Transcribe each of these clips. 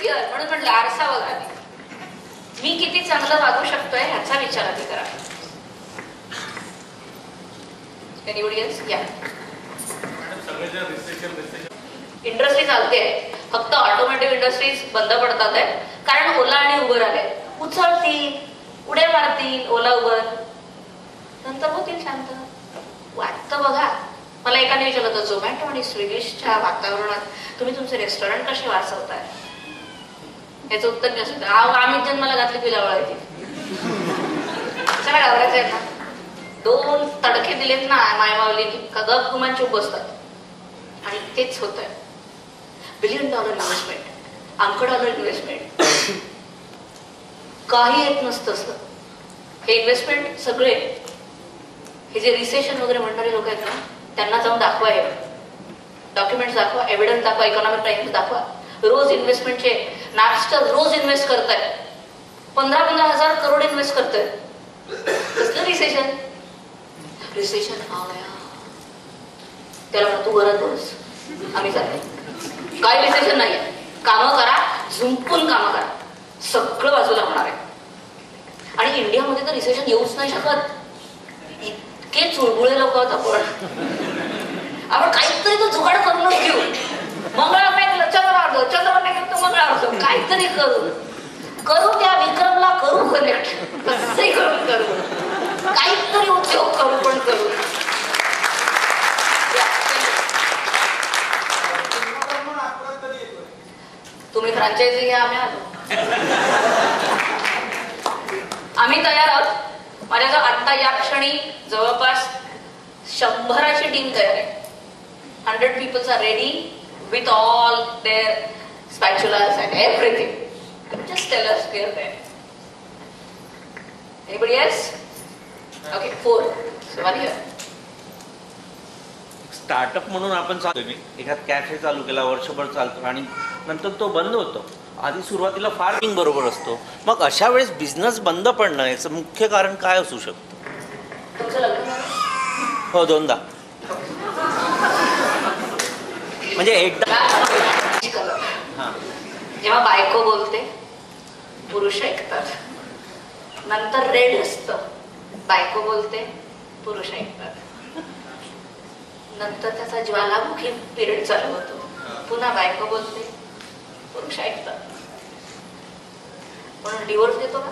Clear. म्हणून म्हटलं आरसा बघा आधी, मी किती चांगलं वागू शकतोय ह्याचा विचार आधी करा. Anybody else? या. इंडस्ट्री चालते, फक्त ऑटोमोटिव्ह इंडस्ट्रीज बंद पडतात आहे कारण ओला आणि उबर आले. उचलतील, उड्या मारतील ओला उबर, नंतर होतील शांत. वाटतं बघा. मला एकाने विचारलं होतं, झोमॅटो आणि स्विगीच्या वातावरणात तुम्ही तुमचे रेस्टॉरंट कसे वाचवताय? याचं उत्तर नाही असं, आम्ही जन्माला घातली पिलावळायची. सगळ्या घाबरायचं आहे ना. 2 तडके दिलेत ना मायमावली की गप गुमान चूप बसतात. आणि तेच होत आहे. $1 बिलियन इन्व्हेस्टमेंट, $1 इन्व्हेस्टमेंट, काही येत नसतं सर. हे इन्व्हेस्टमेंट सगळे हे जे रिसेशन वगैरे म्हणणारे लोक आहेत ना, त्यांना जाऊन दाखवा, हे डॉक्युमेंट्स दाखवा, एव्हिडन्स दाखवा, इकॉनॉमिक टाइम्स दाखवा. रोज इन्व्हेस्टमेंटचे नॅपस्टर रोज इन्व्हेस्ट करतायत, 15,000 करोड इन्व्हेस्ट करतायत. कसलं रिसेशन? रिसेशन त्याला म्हणतो तू घरात बस, आम्ही चालतो. काय रिसेशन नाहीये. कामं करा, झुंपून कामं करा, सगळं बाजूला होणार आहे. आणि इंडियामध्ये तर रिसेशन येऊच नाही शकत. इतके चुळबुळे लोक आहोत आपण काहीतरी तो जुगाड करूनच घेऊ. मंगळावर नाही केलं चंद्रावर, चंद्रावर नाही केलं तर मंगळावर, काहीतरी करू त्या विक्रमला करू कनेक्ट, कसंही करू काहीतरी उद्योग करू, पण करू. तुम्ही फ्रँचायझी घ्या, आम्ही आलो. आम्ही तयार आहोत. माझ्याजवळ आता या क्षणी जवळपास 100ची टीम तयार आहे. 100 people are ready with all their spatulas and everything. Just tell us clear there. Anybody else? Okay, 4. So one here. Startup म्हणून आपण चालू एखाद कॅफे चालू केला, वर्षभर चालतो आणि नंतर तो बंद होतो. आधी सुरुवातीला फार बरोबर असतो. मग अशा वेळेस बिझनेस बंद पडणं याचं मुख्य कारण काय असू शकतं? हो, 2दा. म्हणजे एकदा जेव्हा बायको बोलते पुरुष ऐकतात, नंतर रेड असतं. बायको बोलते पुरुष ऐकतात, नंतर त्याचा ज्वालामुखी पिरियड चालू होतो. पुन्हा बायको बोलते पुरुष ऐकतात. म्हणून डिवोर्स देतो का?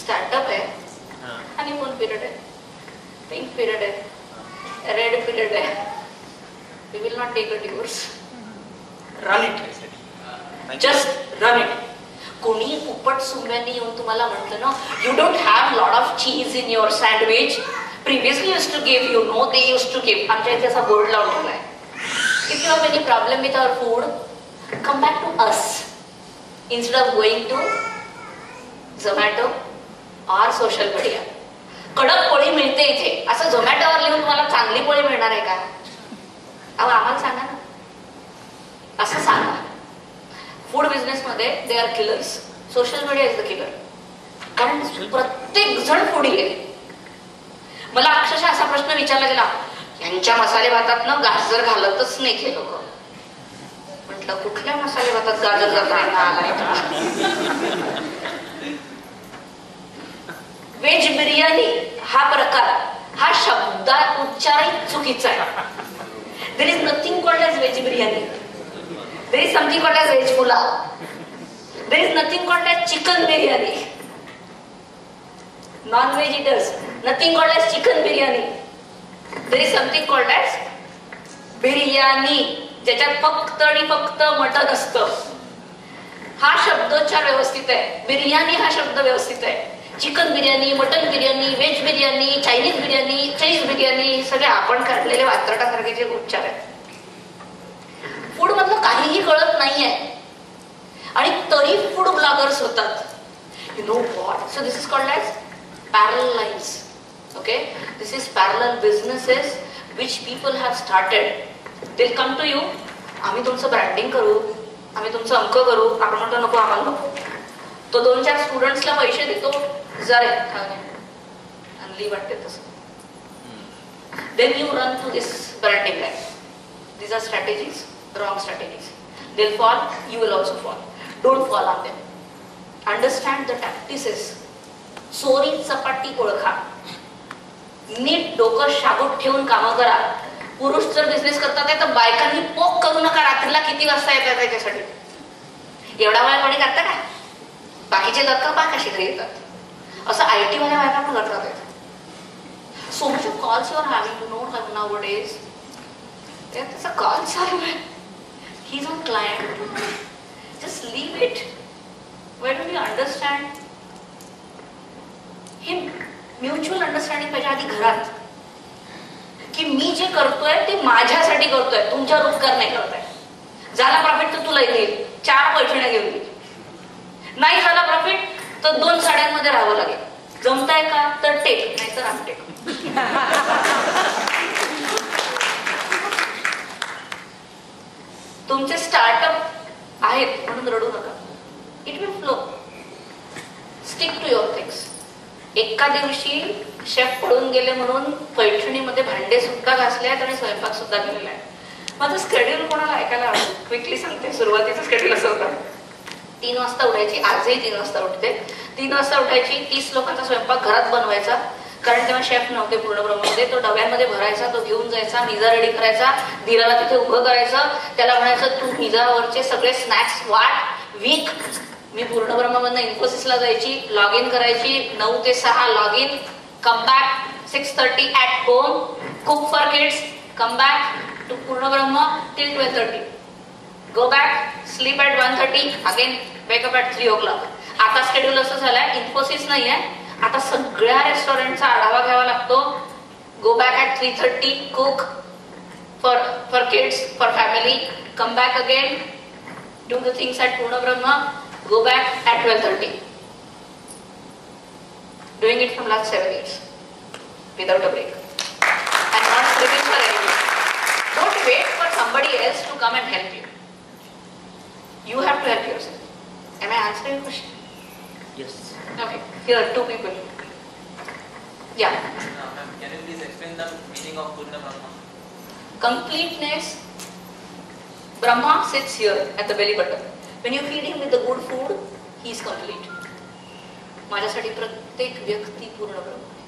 स्टार्टअप आहे, हनीमून पिरियड आहे, पिंक पिरियड आहे, रेड पिरियड आहे. We will not take a divorce. Run it, just run it. कोणी उपट सुंब्यांनी येऊन तुम्हाला म्हटलं ना, you don't have lot of cheese in your sandwich, previously use to give, you know they use to give. आमच्या इथे असा बोर्ड लावून ठेवलाय, if you have any problem with our food, come back to us instead of going to Zomato or social media. कडक पोळी मिळते इथे असं झोमॅटोवर लिहून तुम्हाला चांगली पोळी मिळणार आहे का? अहो आम्हाला सांगा ना, असं सांगा. फूड बिझनेस मध्ये they are killers. Social media is the killer. कारण प्रत्येक जण फूडी आहे. मला अक्षरशः असा प्रश्न विचारला गेला, यांच्या मसाले भातात ना गाजर घालतच नाही हे लोक. म्हटलं कुठल्या मसाले भातात गाजर घालता आलाय का? व्हेज बिर्याणी हा प्रकार, हा शब्दात उच्चारही चुकीचा आहे. There is nothing called as veg biryani. There is something called as veg pulao. There is nothing called as chicken biryani. Non veg eaters, nothing called as chicken biryani. There is something called as biryani, ज्याच्यात फक्त आणि फक्त मटन असतं. हा शब्दोच्चार व्यवस्थित आहे. बिर्याणी हा शब्द व्यवस्थित आहे. Chicken biryani, mutton biryani, veg biryani, Chinese biryani, cheese biryani, सगळे आपण काढलेले वात्रटासारखे उच्चार आहेत. फूड मधलं काहीही कळत नाहीये आणि तरी फूड ब्लॉगर्स होतात. You know what? So this is called as parallel lines. Okay, this is parallel businesses which people have started. They come to you, आम्ही तुमचं ब्रँडिंग करू, आम्ही तुमचं अंक करू. आपण म्हणतो नको, आम्हाला नको. तो 2-4 स्टुडंट्सला पैसे देतो, जरे आणली वाटते तसं. Then you run to this branding line. These are strategies, wrong strategies. They'll fall, you will also fall. Don't fall on them. Understand the tactices. चोरी चपाटी ओळखा. नीट डोकं शाबूत ठेवून कामं करा. पुरुष जर बिझनेस करतात आहे तर बायकांनी पोक करू नका. रात्रीला किती वाजता येतात त्याच्यासाठी. एवढा वेळ कोणी करता का? बाकीचे लोक पा कशी घरी येतात. असं IT वाल्या बायकांना करतात. So much of calls you are having, you know, nowadays. There's a call चालू आहे. He's on client. Just leave it. Why don't you understand? हे म्युच्युअल अंडरस्टँडिंग पाहिजे आधी घरात, की मी जे करतोय ते माझ्यासाठी करतोय, तुमच्यावर उपकार नाही करतोय. झाला प्रॉफिट तर तुला येईल, 4 पैठण्या घेऊन येईल. नाही झाला प्रॉफिट तर 2 साड्यांमध्ये राहावं लागेल. जमताय का तर टेक, नाही तर अनटेक. तुमचे स्टार्टअप आहेत म्हणून रडू नका. It will flow. Stick to your things. एका दिवशी शेफ पडून गेले म्हणून पैठणीमध्ये भांडे सुद्धा घासले आहेत आणि स्वयंपाक सुद्धा केलेला आहे. माझं स्केड्यूल कोणाला ऐकायला आवडेल? क्विकली सांगते. सुरुवातीचं स्केड्यूल असं होतं, 3 वाजता उठायची. आजही 3 वाजता उठते. 3 वाजता उठायची, 30 लोकांचा स्वयंपाक घरात बनवायचा, कारण तेव्हा शेफ नव्हते पूर्णब्रह्ममध्ये. तो डब्यांमध्ये भरायचा, तो घेऊन जायचा, मिजा रेडी करायचा, धीराला तिथे उभं करायचं, त्याला म्हणायचं तू मिजावरचे सगळे स्नॅक्स वाट. वीक मी पूर्णब्रह्ममधनं इन्फोसिसला जायची, लॉग इन करायची, 9 ते 6 log in, come back 6:30 at home, cook for kids, come back to Purnabrahma till 12:30, go back, sleep at 1:30, again wake up at 3 o'clock. आता शेड्यूल असं झालंय, इन्फोसिस नाही आहे आता, सगळ्या रेस्टॉरंटचा आढावा घ्यावा लागतो. Go back at 3:30, cook for kids, for family, come back again, do the things at Purnabrahma, go back at 12:30. Doing it from last 7 years without a break and not sleeping for anyone. Don't wait for somebody else to come and help you. You have to help yourself. Am I answering your question? Yes. Okay. Here are 2 people. Yeah. Ma'am, can you please explain the meaning of Purna Brahma? Completeness. Brahma sits here at the belly button. When you feed him with the good food, he is complete. माझ्यासाठी प्रत्येक व्यक्ती पूर्ण ब्रह्म आहे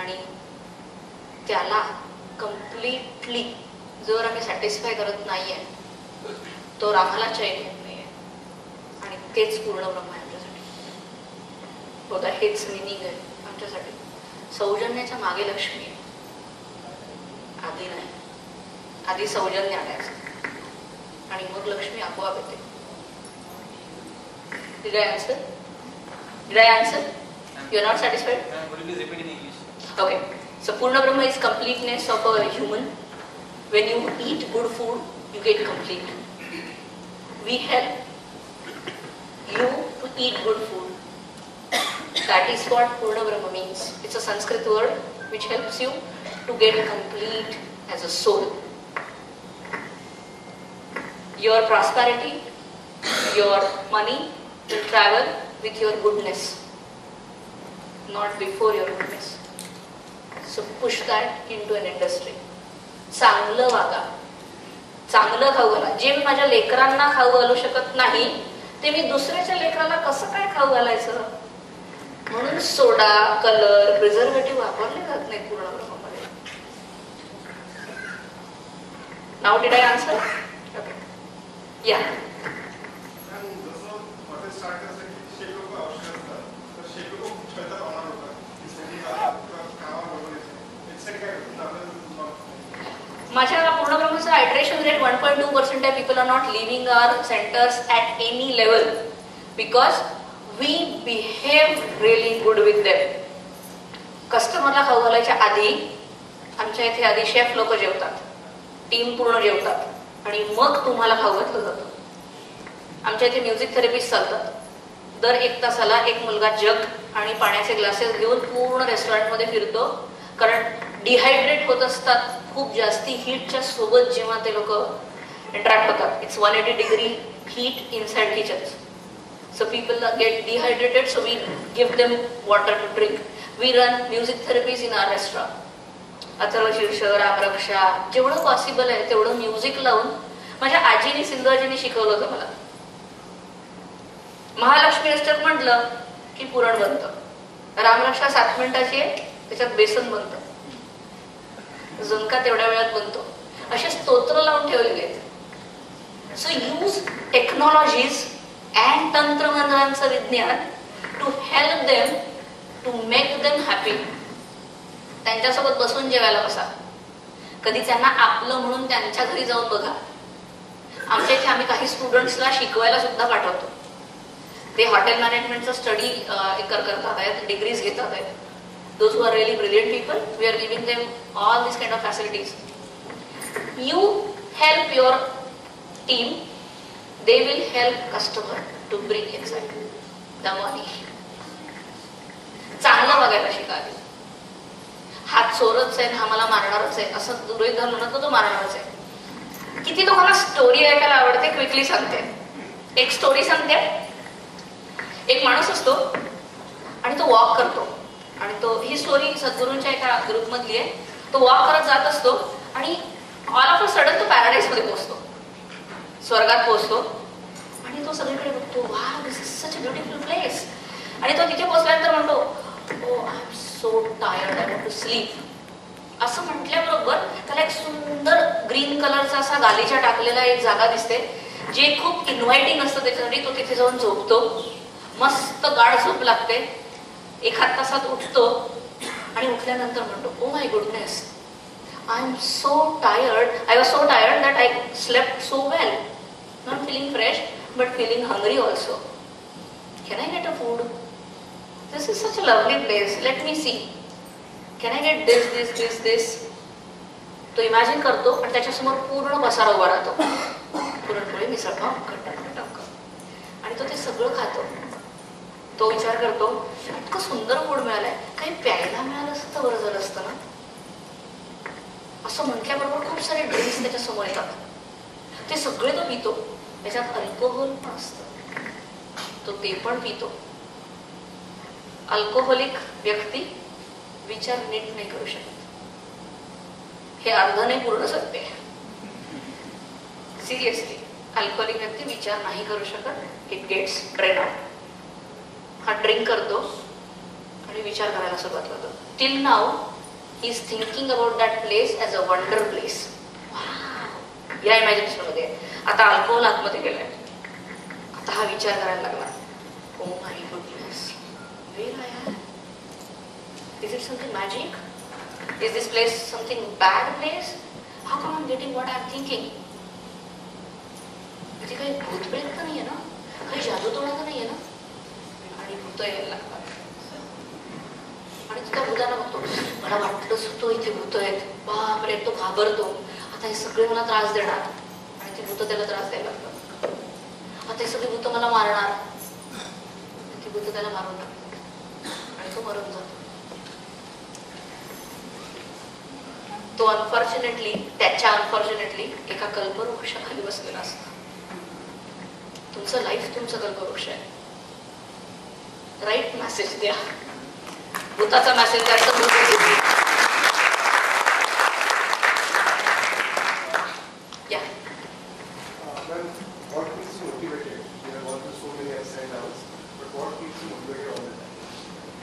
आणि त्याला completely जर आम्ही satisfy करत नाहीये तर आम्हाला चैन येत नाहीये. आणि तेच पूर्ण ब्रह्म आहे आमच्यासाठी. होता हेच मिनिंग आहे आमच्यासाठी. सौजन्याच्या मागे लक्ष्मी आहे, आधी नाही. आधी सौजन्य आणायचं आणि मग लक्ष्मी आपोआप येते. Did I answer? Did I answer? You are not satisfied? Could you please repeat in English? Okay. So Purna Brahma is completeness of a human. When you eat good food, you get complete. We help you to eat good food. That is what Purna Brahma means. It's a Sanskrit word which helps you to get complete as a soul. Your prosperity, your money will travel with your goodness, not before your goodness. So push that into an industry. चांगलं वागा, चांगलं खाऊ घाला. जे मी माझ्या लेकरांना खाऊ घालू शकत नाही ते मी दुसऱ्याच्या लेकराला कसं काय खाऊ घालायचं? म्हणून सोडा, कलर, प्रिझर्वेटिव्ह वापरले जात नाही पूर्ण ब्रह्मामध्ये. Now did I answer? Okay. या माझ्या पूर्ण ब्रह्माचं आयट्रेशन रेट 1.2% आहे. People are not leaving our centers at any level because we behave really good with them. कस्टमरला खाऊ घालायच्या आधी आमच्या इथे आधी शेफ लोक जेवतात, टीम पूर्ण जेवतात आणि मग तुम्हाला खाऊ घातलं जातं. आमच्या इथे म्युझिक थेरपिस्ट चालतात. दर 1 तासाला एक मुलगा जग आणि पाण्याचे ग्लासेस घेऊन पूर्ण रेस्टॉरंटमध्ये फिरतो, कारण डिहायड्रेट होत असतात खूप जास्ती हीटच्या सोबत जेव्हा ते लोक इंटरॅक्ट होतात. It's 180 degree heat inside kitchens. So people get dehydrated, so we give them water to drink. We run music therapies in our restaurant. Atharva शीर्ष, रामरक्षा, जेवढं पॉसिबल आहे तेवढं म्युझिक लावून माझ्या आजीने सिंधुआजीने शिकवलं होतं मला. महालक्ष्मी अष्टक म्हटलं की पुरण बनतं. रामरक्षा 7 मिनिटाची आहे, त्याच्यात बेसन बनतं. झुणका तेवढ्या वेळात बनतो. असे स्तोत्र लावून ठेवलेले आहेत. सो यूज टेक्नॉलॉजीज अँड तंत्रज्ञानाचं विज्ञान to help them to make them happy. त्यांच्यासोबत बसून जेवायला बसा. कधी त्यांना आपलं म्हणून त्यांच्या घरी जाऊन बघा. आमच्या इथे आम्ही काही स्टुडंट्सला शिकवायला सुद्धा पाठवतो. ते हॉटेल मॅनेजमेंटचा स्टडी करतात आहेत, डिग्रीज घेतात आहेत. Those who are really brilliant people, we are giving them all this kind of facilities. You help your team, they will help customer to bring inside the money. चांगलं बघायला शिकावे. हात चोरच आहे, हा मला मारणारच आहे असं गृहीत धरलं ना तो मारणारच आहे. किती लोकांना स्टोरी ऐकायला आवडते, क्विकली सांगते. एक स्टोरी सांगते. एक माणूस असतो आणि तो वॉक करतो आणि तो, ही स्टोरी सद्गुरूंच्या एका ग्रुपमधली आहे. तो वॉक करत जात असतो आणि ऑल ऑफ अ सडन तो पॅराडाईज मध्ये पोहोचतो, स्वर्गात पोहोचतो. आणि तो सगळीकडे बघतो, वाह this is such a beautiful place. आणि तो तिथे पोहोचल्यानंतर म्हणतो, oh I am so tired, I want to sleep. असं म्हटल्याबरोबर त्याला एक सुंदर ग्रीन कलरचा असा गालीचा टाकलेला एक जागा दिसते, जे खूप इन्व्हायटिंग असतं त्याच्यासाठी. तो तिथे जाऊन झोपतो. मस्त गाढ झोप लागते. 1 तासात उठतो आणि उठल्यानंतर म्हणतो, ओ my goodness, I am so tired. I was so tired that I slept so well. Not feeling fresh, but feeling hungry also. Can I get a food? This is such a lovely place. Let me see. Can I get this, this, this, this? तो imagine करतो आणि त्याच्यासमोर पूर्ण पसारा उभा राहतो. पुरणपोळी, मिसळपाव, खट्टा, आणि तो ते सगळं खातो. तो विचार करतो, इतकं सुंदर फूड मिळालंय, काही प्यायला मिळालं असतं तर बरं झालं असतं ना. असं म्हटल्याबरोबर खूप सारे ड्रिंक्स त्याच्या समोर येतात. ते सगळे तो पितो. त्याच्यात अल्कोहोल पण असतं, तो ते पण पितो. अल्कोहोलिक व्यक्ती विचार नीट नाही करू शकत. हे अर्ध नाही पूर्ण सत्य आहे. सिरियसली, अल्कोहोलिक व्यक्ती विचार नाही करू शकत. It gets drain out. हा ड्रिंक करतो आणि विचार करायला सुरुवात करतो. Till now he is thinking about that place as a wonder place. या इमॅजिनेशन मध्ये आता अल्कोहोल आतमध्ये गेलाय. आता हा विचार करायला लागला, oh my goodness, where I am? Is it something magic? Is this place something bad place? How come I am getting what I am thinking? इथे काही भूतप्रेत तर नाहीये ना, काही जादूटोणा तर नाहीये ना. आणि भूत यायला लागतात आणि त्या भूताला बघतो. मला वाटतच होतो इथे भूत आहेत. बापरे, तो घाबरतो. आता हे सगळे मला त्रास देणार आणि ती भूत त्याला त्रास द्यायला लागतात. आता हे सगळी भूत मला मारणार, ती भूत त्याला मारून टाकतात आणि तो मरून जातो. तो अनफॉर्च्युनेटली एका कल्पवृक्षाखाली बसलेला असतो. तुमचं लाईफ तुमचं कल्पवृक्ष आहे. राईट मेसेज द्या. भूताचा मेसेज द्यायचा.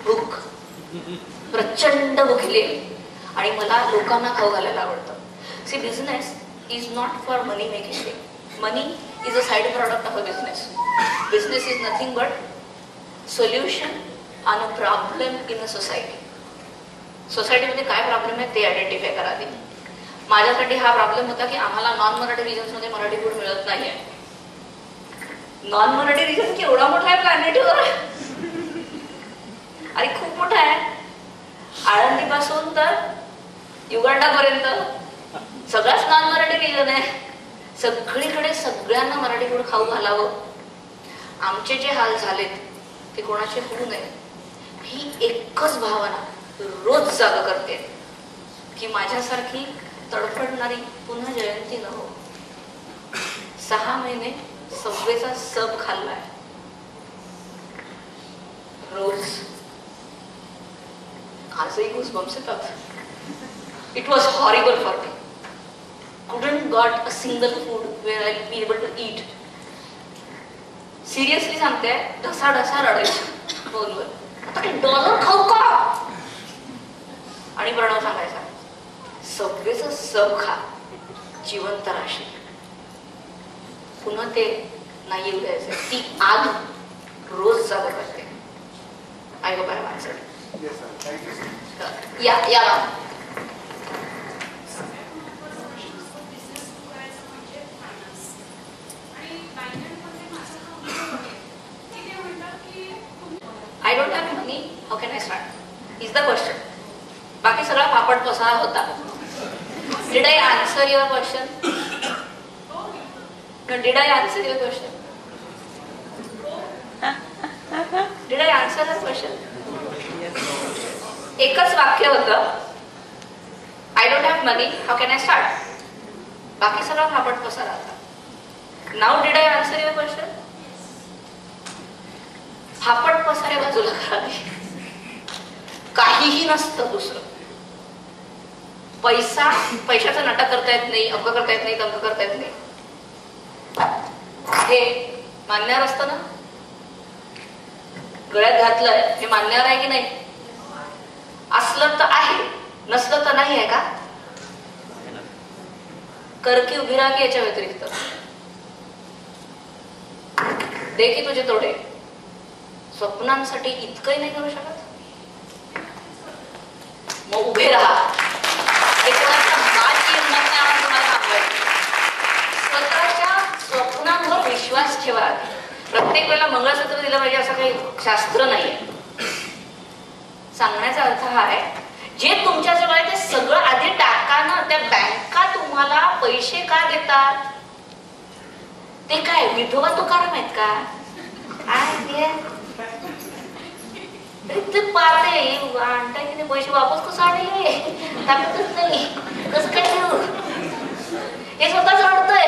भूक, प्रचंड भुकली आणि मला लोकांना खाऊ घालायला आवडतं. See, business is not for money making. Money is a side product of a business. Business is nothing but solution on a problem in a society. सोसायटीमध्ये काय प्रॉब्लेम आहे ते आयडेंटिफाय करा आधी. माझ्यासाठी हा प्रॉब्लेम होता की आम्हाला नॉन मराठी रिजन्समध्ये मराठी फूड मिळत नाही आहे. नॉन मराठी रिजन केवढा मोठा आहे प्लॅनेटवर, आणि खूप मोठा आहे. आळंदीपासून तर युगांडापर्यंत सगळाच नॉन मराठी रिजन आहे. सगळीकडे सगळ्यांना मराठी फूड खाऊ घालावं. आमचे जे हाल झालेत ते कोणाचे होऊ नये ही एकच भावना रोज जागा करते की माझ्यासारखी तडफडणारी पुन्हा जयंती न हो. 6 महिने सव्वेचा सब खाल्लाय रोज. आजही घुसबम्स येतात. It was horrible for me. couldn't got a single food where I'll be able to eat. Seriously सांगते, ढसा रडायची फोनवर, आता ते डॉलर खाऊ का? आणि प्रणव सांगायचा, सबवेचं सब खा, जिवंत राशी. पुन्हा ते नाही येऊ द्यायचं. ती आग रोज जागा करते. I hope I have answered. या I don't have money. How can I start? Is the question. बाकी सगळा पापड पसारा होता. Did I answer your question? No, did I answer your question? Did I answer your question? एकच वाक्य होतं. I don't have money. How can I start? बाकी सगळा पापड पसारा होता. Now did I answer your question? फापट पसारे बाजूला करावे. काहीही नसतं दुसरं. पैशाचं नाटक करता येत नाही, अंक करता येत नाही, तंक करता येत नाही. हे मान्यवर असतं ना, गळ्यात घातलंय हे मान्यवर आहे की नाही? असलं तर आहे, नसलं तर नाही आहे का? कर की उभी राहा की याच्या व्यतिरिक्त दे की तुझे तोडे. स्वप्नांसाठी इतकंही नाही करू शकत? मग उभे राहा. स्वतःच्या स्वप्नांवर विश्वास ठेवा. प्रत्येक वेळेला मंगळसूत्र दिलं पाहिजे असं काही शास्त्र नाहीये. सांगण्याचा अर्थ हा आहे, जे तुमच्याजवळ आहे ते सगळं आधी टाका ना. त्या बँका तुम्हाला पैसे का देतात? ते काय विठोबा तुकाराम आहेत का? पाहते आणताय की पैसे वापस कसं आणले ताकदच नाही, कसं काय ठेवू? हे स्वतःच रडतंय.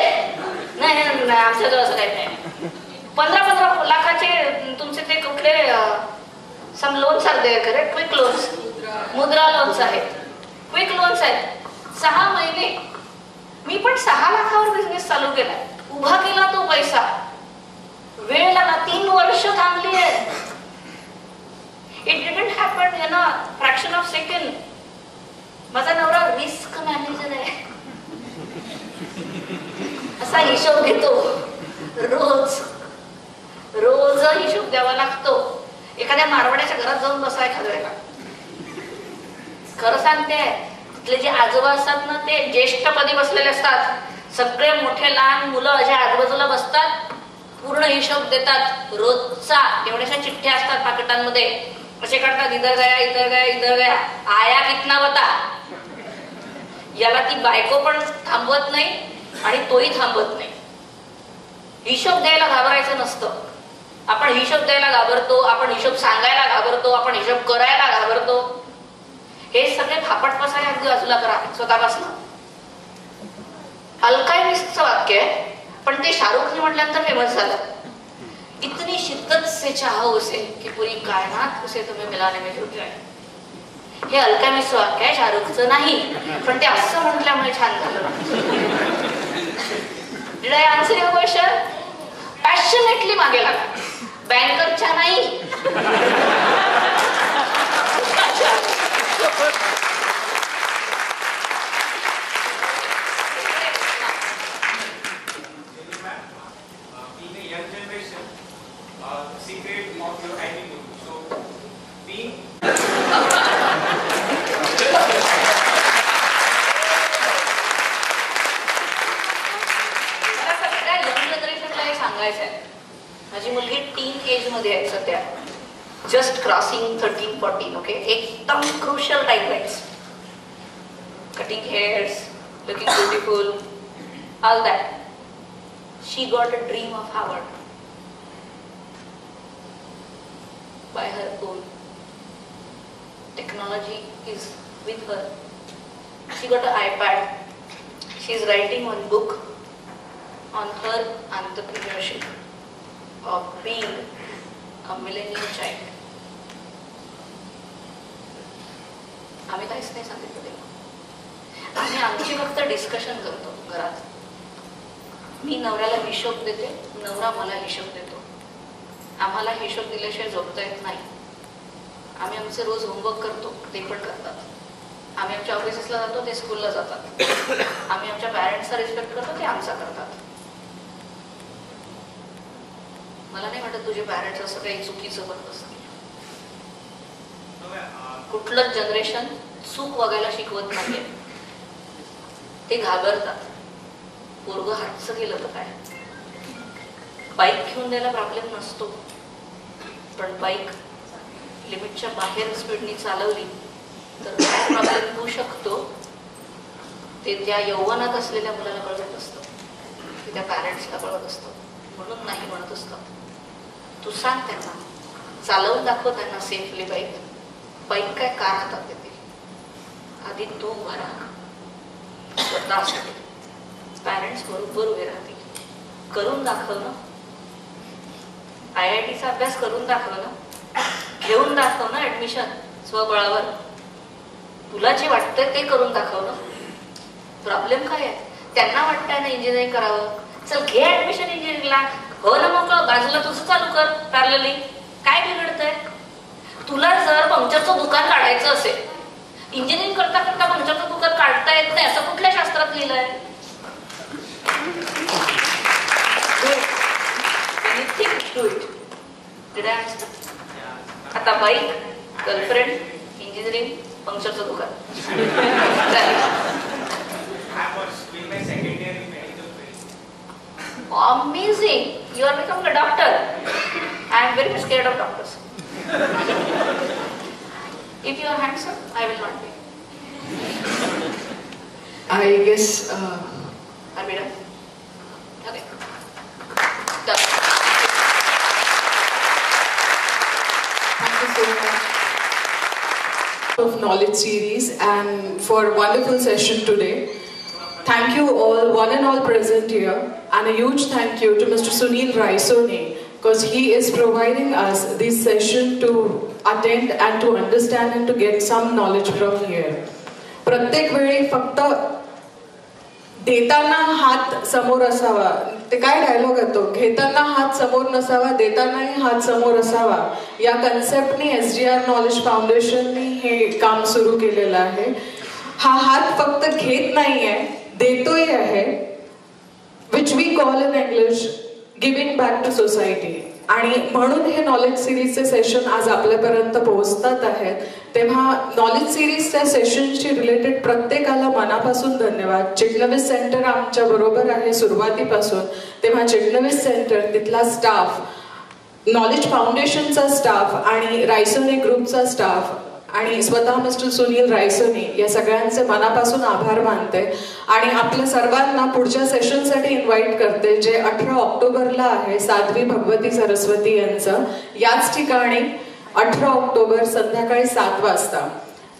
नाही आमच्याजवळ असं काही नाही. 15 लाखाचे तुमचे ते कुठले सम लोन्स आहेत खरे, क्विक लोन्स, मुद्रा लोन्स आहेत, क्विक लोन्स आहेत. 6 महिने. मी पण 6 लाखावर बिझनेस चालू केला, उभा केला तो पैसा. वेळ लागला, 3 वर्ष थांबली आहे. It didn't happen in a fraction of second. माझा नवरा रिस्क मॅनेजर आहे. असा हिशोब घेतो. रोज हिशोब द्यावा लागतो. एखाद्या मारवाड्याच्या घरात जाऊन बसा एखाद्या वेळेला. खरं सांगते, तिथले जे आजोबा असतात ना, ते ज्येष्ठपदी बसलेले असतात. सगळे मोठे लहान मुलं अशा आजूबाजूला बसतात, पूर्ण हिशोब देतात रोजचा. एवढ्याशा चिठ्ठ्या असतात पाकिटांमध्ये, असे काढतात, इधर गया इधर गया इधर गया, आया कितना बता. याला ती बायको पण थांबवत नाही आणि तोही थांबवत नाही. हिशोब द्यायला घाबरायचं नसतं. आपण हिशोब द्यायला घाबरतो, आपण हिशोब सांगायला घाबरतो, आपण हिशोब करायला घाबरतो. हे सगळे फापट पसारे अगदी बाजूला करा स्वतःपासून. अल्कायमिस्टचं वाक्य आहे, पण ते शाहरुखने म्हटल्यानंतर फेमस झालं. इतनी शिद्दत से चाहो उसे कि पूरी कायनात उसे तुम्हें मिलाने में जुट जाए. हे अल्कायमिस्टचं वाक्य आहे, शाहरुखचं नाही. पण ते असं म्हटल्यामुळे छान झालं. Did I answer your question? Passionately मागे लागा, बँकरच्या नाही. Secret of your attitude. So, being सांगायचं आहे. माझी मुलगी टीन एज मध्ये आहे सध्या, जस्ट क्रॉसिंग 13-14. ओके, एकदम crucial timelines. Cutting hairs, looking beautiful, all that. She got a dream of Harvard by her own. Technology is with her. She got an iPad. She is writing one book on her entrepreneurship of being a millennial child. आम्ही काहीच नाही सांगितलं. आम्ही आमची फक्त discussion करतो घरात. मी नवऱ्याला हिशोब देते, नवरा मला हिशोब देतो. आम्हाला हिशोब दिल्याशिवाय झोपता येत नाही. आम्ही आमचे रोज होमवर्क करतो, ते पण करतात. आम्ही आमच्या ऑफिसेसला जातो, ते स्कूलला जातात. आम्ही आमच्या पॅरेंट्सचा रिस्पेक्ट करतो, ते आमचा करतात. मला नाही वाटत तुझे पॅरेंट्स असं काही चुकीचं करत असतील. कुठलंच जनरेशन चूक वागायला शिकवत नाहीये. ते घाबरतात. पोरगं हातचं गेलं तर काय. बाईक घेऊन द्यायला प्रॉब्लेम नसतो, पण बाईक लिमिटच्या बाहेर स्पीडनी चालवली तर काय प्रॉब्लेम होऊ शकतो ते त्या यौवनात असलेल्या मुलाला कळत असतं, ते त्या पॅरेंट्सला कळत असतं. म्हणून नाही म्हणत असतात. तू सांग त्यांना, चालवून दाखव त्यांना सेफली बाईक. बाईक काय कार हातात देतील. आधी तू उभा राहा स्वतःसाठी. पॅरेंट्स बरोबर उभे राहतील. करून दाखव ना. IITचा अभ्यास करून दाखव ना. घेऊन दाखव ना ऍडमिशन स्वबळावर. तुला जे वाटतंय ते करून दाखव ना. प्रॉब्लेम काय आहे. त्यांना वाटतंय ना इंजिनिअरिंग करावं, चल घे ऍडमिशन इंजिनिअरिंगला. हो ना, मग बाजूला तुझं चालू कर पॅरलली. काय बिघडतंय. तुला जर पंक्चरचं दुकान काढायचं असेल, इंजिनिअरिंग करता करता पंक्चरचं दुकान काढता येत नाही असं कुठल्या शास्त्रात लिहिलंय. आता बाईक, गर्लफ्रेंड, इंजिनिअरिंग, पंक्चरचं दुकान. Amazing! You are becoming a doctor. I am very much scared of doctors. If you are handsome, I will not be. I guess. Are we done? Okay. Done. Thank you so much of knowledge series and for a wonderful session today. Thank you all, one and all present here, and a huge thank you to Mr. Sunil Raisoni, because he is providing us this session to attend and to understand and to get some knowledge from here. प्रत्येक वेळी फक्त देताना हात समोर असावा, ते काय dialogue आहे तो, घेताना हात समोर नसावा, देतानाही हात समोर असावा, या कन्सेप्टनी SGR नॉलेज फाउंडेशननी हे काम सुरू केलेलं आहे. हा हात फक्त घेत नाहीये, देतोय आहे, which we call in English giving back to society. आणि म्हणून हे नॉलेज सिरीजचे सेशन आज आपल्यापर्यंत पोहोचतात आहेत. तेव्हा नॉलेज सिरीजच्या सेशनशी रिलेटेड प्रत्येकाला मनापासून धन्यवाद. चिटणवीस सेंटर आमच्या बरोबर आहे सुरुवातीपासून. तेव्हा चिटणवीस सेंटर, तिथला स्टाफ, नॉलेज फाउंडेशनचा स्टाफ आणि रायसोनी ग्रुपचा स्टाफ आणि स्वतः मिस्टर सुनील रायसोनी या सगळ्यांचे मनापासून आभार मानते. आणि आपल्या सर्वांना पुढच्या सेशनसाठी इन्व्हाइट करते, जे 18 ऑक्टोबरला आहे, साध्वी भगवती सरस्वती यांचं. याच ठिकाणी 18 ऑक्टोबर संध्याकाळी 7 वाजता.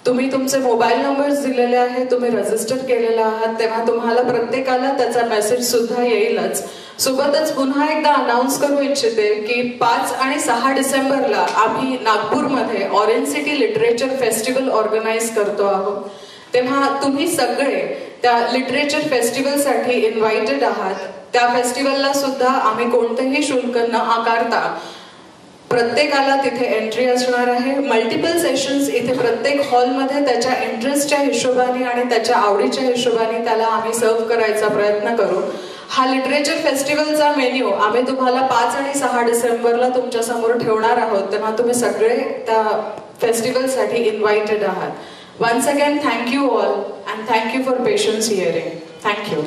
तुम्ही तुमचे मोबाईल नंबर्स दिलेले आहेत, तुम्ही रजिस्टर केलेला आहात, तेव्हा तुम्हाला प्रत्येकाला त्याचा मेसेज सुद्धा येईलच. सोबतच पुन्हा एकदा अनाऊन्स करू इच्छिते की 5 आणि 6 डिसेंबरला आम्ही नागपूरमध्ये orange city literature festival organise करतो आहोत. तेव्हा तुम्ही सगळे त्या लिटरेचर फेस्टिवलसाठी इन्व्हायटेड आहात. त्या फेस्टिवलला सुद्धा आम्ही कोणतेही शुल्क न आकारता प्रत्येकाला तिथे एंट्री असणार आहे. मल्टिपल सेशन्स इथे प्रत्येक हॉलमध्ये त्याच्या इंटरेस्टच्या हिशोबाने आणि त्याच्या आवडीच्या हिशोबाने त्याला आम्ही सर्व करायचा प्रयत्न करू. हा लिटरेचर फेस्टिवलचा मेन्यू आम्ही तुम्हाला 5 आणि 6 डिसेंबरला तुमच्या समोर ठेवणार आहोत. तेव्हा तुम्ही सगळे त्या फेस्टिवलसाठी इन्व्हायटेड आहात. Once again thank you all and thank you for patience hearing. Thank you.